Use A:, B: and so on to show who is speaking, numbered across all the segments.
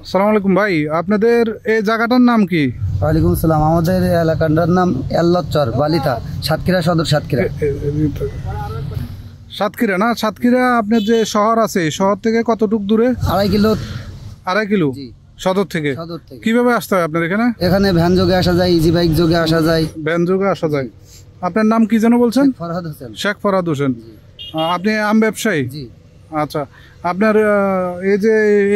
A: আসসালামু আলাইকুম ভাই, আপনাদের এই জায়গাটার নাম কি?
B: ওয়ালাইকুম আসসালাম। আমাদের এলাকাটার নাম এল্লচর বালিতা, সাতক্ষীরা সদর। সাতক্ষীরা
A: সাতক্ষীরা না? সাতক্ষীরা আপনার যে শহর আছে, শহর থেকে কতটুকু দূরে?
B: 2.5 কিলো।
A: 2.5 কিলো সদর থেকে? কিভাবে আসতে হয় আপনার এখানে?
B: এখানে ভ্যান যোগে আসা যায়, ইজি বাইক যোগে আসা যায়।
A: ভ্যান যোগে আসা যায়। আপনার নাম কি যেন বলছেন?
B: ফরহাদ হোসেন।
A: শেখ ফরহাদ হোসেন। আপনি আম ব্যবসায়ী?
B: জি।
A: আচ্ছা, আপনার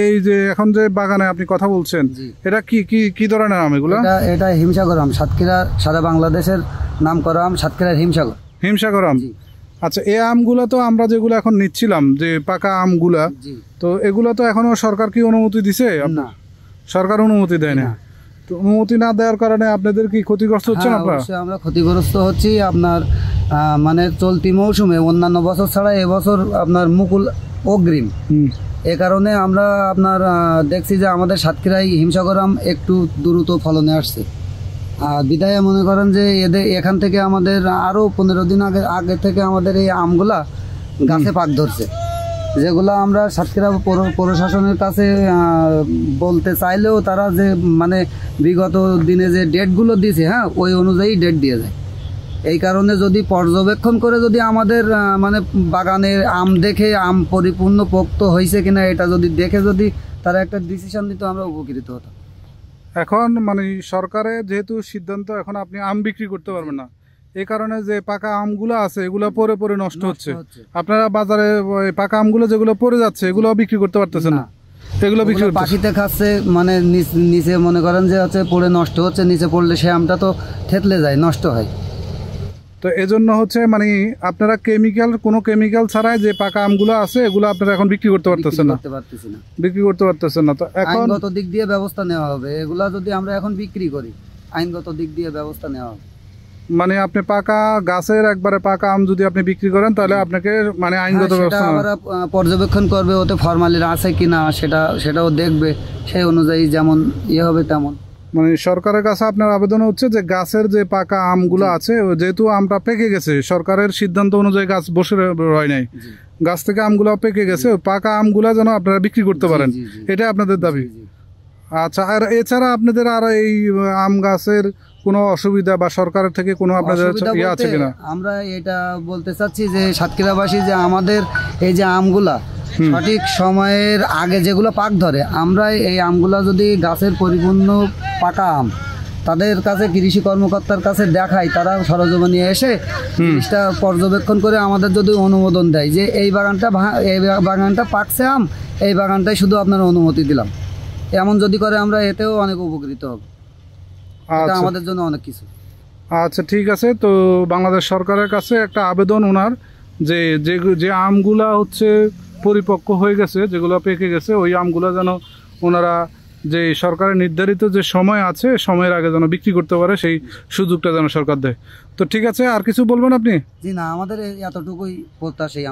A: এই যে এখন যে বাগানে আপনি কথা বলছেন, এটা কি কি কি ধরনের আম এগুলো?
B: এটা হিমসাগর আম, সাতক্ষীরা সারা বাংলাদেশের নাম করা আম, সাতক্ষীরার হিমসাগর।
A: হিমসাগর আম। আচ্ছা, এই আমগুলো তো আমরা যেগুলো এখন নিচ্ছিলাম, যে পাকা আমগুলা, তো এগুলো তো এখনো সরকার কি অনুমতি দিছে?
B: না,
A: সরকার অনুমতি দেয় না। তো অনুমতি না দেওয়ার কারণে আপনাদের কি ক্ষতিগ্রস্ত হচ্ছেন?
B: আমরা ক্ষতিগ্রস্ত হচ্ছি। আপনার মানে চলতি মৌসুমে অন্যান্য বছর ছাড়া এবছর আপনার মুকুল অগ্রিম। এ কারণে আমরা আপনার দেখছি যে আমাদের সাতক্ষীরায় হিমসাগর আম একটু দ্রুত ফলনে আসছে। বিদায় মনে করেন যে এখান থেকে আমাদের আরও 15 দিন আগে থেকে আমাদের এই আমগুলা গাছে পাক ধরছে, যেগুলো আমরা সাতক্ষীরা প্রশাসনের কাছে বলতে চাইলেও তারা যে মানে বিগত দিনে যে ডেটগুলো দিয়েছে, হ্যাঁ, ওই অনুযায়ী ডেট দিয়ে যায়। এই কারণে যদি পর্যবেক্ষণ করে যদি আমাদের মানে বাগানের আম দেখে আম পরিপূর্ণ পোক্ত হয়েছে কিনা এটা যদি দেখে যদি তারা একটা ডিসিশন দিত, আমরা উপকৃত হতাম।
A: এখন মানে সরকারের যেহেতু সিদ্ধান্ত, এখন আপনি আম বিক্রি করতে পারবেন না, এই কারণে যে পাকা আমগুলো আছে এগুলো পরে পরে নষ্ট হচ্ছে। আপনারা বাজারে পাকা আমগুলো যেগুলো পড়ে যাচ্ছে এগুলো বিক্রি করতে পারতেছেন না, এগুলো বিক্রি
B: পাখিতে খাচ্ছে। মানে নিচে মনে করেন যে হচ্ছে পড়ে নষ্ট হচ্ছে, নিচে পড়লে সে আমটা তো থেতলে যায়, নষ্ট হয়।
A: তো এজন্য হচ্ছে মানে আপনারা কোনো কেমিক্যাল ছাড়াই যে পাকা আমগুলো আছে এগুলো আপনারা এখন বিক্রি করতে পারতেছেন না, বিক্রি করতে পারতেছেন না। তো এখন
B: আইনগত দিক দিয়ে ব্যবস্থা নেওয়া হবে। এগুলা যদি আমরা এখন বিক্রি করি, আইনগত দিক দিয়ে ব্যবস্থা নেওয়া হবে।
A: মানে আপনি পাকা গাছের একবারে পাকা আম যদি আপনি বিক্রি করেন তাহলে আপনাকে মানে আইনগত ব্যবস্থা
B: পর্যবেক্ষণ করবে, ওতে ফরমালিন আছে কিনা সেটাও দেখবে, সেই অনুযায়ী যেমন হবে তেমন।
A: মানে সরকারের কাছে আপনার আবেদন হচ্ছে যে গাছের যে পাকা আমগুলো আছে, যেহেতু আমটা পেকে গেছে, সরকারের সিদ্ধান্ত অনুযায়ী গাছ বসে রয় নাই, গাছ থেকে আমগুলো পেকে গেছে, পাকা আমগুলো যেন আপনারা বিক্রি করতে পারেন, এটা আপনাদের দাবি। আচ্ছা, আর এছাড়া আপনাদের আর এই আম গাছের কোনো অসুবিধা বা সরকারের থেকে কোনো আপনাদের ইয়ে আছে কিনা?
B: আমরা এটা বলতে চাচ্ছি যে সাতক্ষীরাবাসী যে আমাদের এই যে আমগুলা সঠিক সময়ের আগে যেগুলো পাক ধরে, আমরা এই আমগুলা যদি গাছের পরিপূর্ণ পাকা আম তাদের কাছে কৃষি কর্মকর্তার কাছে দেখাই, তারা সরজমিনে এসে জিনিসটা পর্যবেক্ষণ করে আমাদের যদি অনুমোদন দেয় যে এই বাগানটা পাকছে আম, এই বাগানটাই শুধু আপনার অনুমতি দিলাম, এমন যদি করে আমরা এতেও অনেক উপকৃত হব। এটা আমাদের জন্য অনেক কিছু।
A: আচ্ছা, ঠিক আছে। তো বাংলাদেশ সরকারের কাছে একটা আবেদন ওনার, যে আমগুলা হচ্ছে পরিপক্ক হয়ে গেছে, যেগুলো পেকে গেছে, ওই আমগুলো যেন ওনারা যে সরকারের নির্ধারিত যে সময় আছে, সময়ের আগে যেন বিক্রি করতে পারে, সেই সুযোগটা যেন সরকার দেয়। তো ঠিক আছে, আর কিছু বলবেন আপনি?
B: জি না, আমাদের এতটুকুই প্রত্যাশা।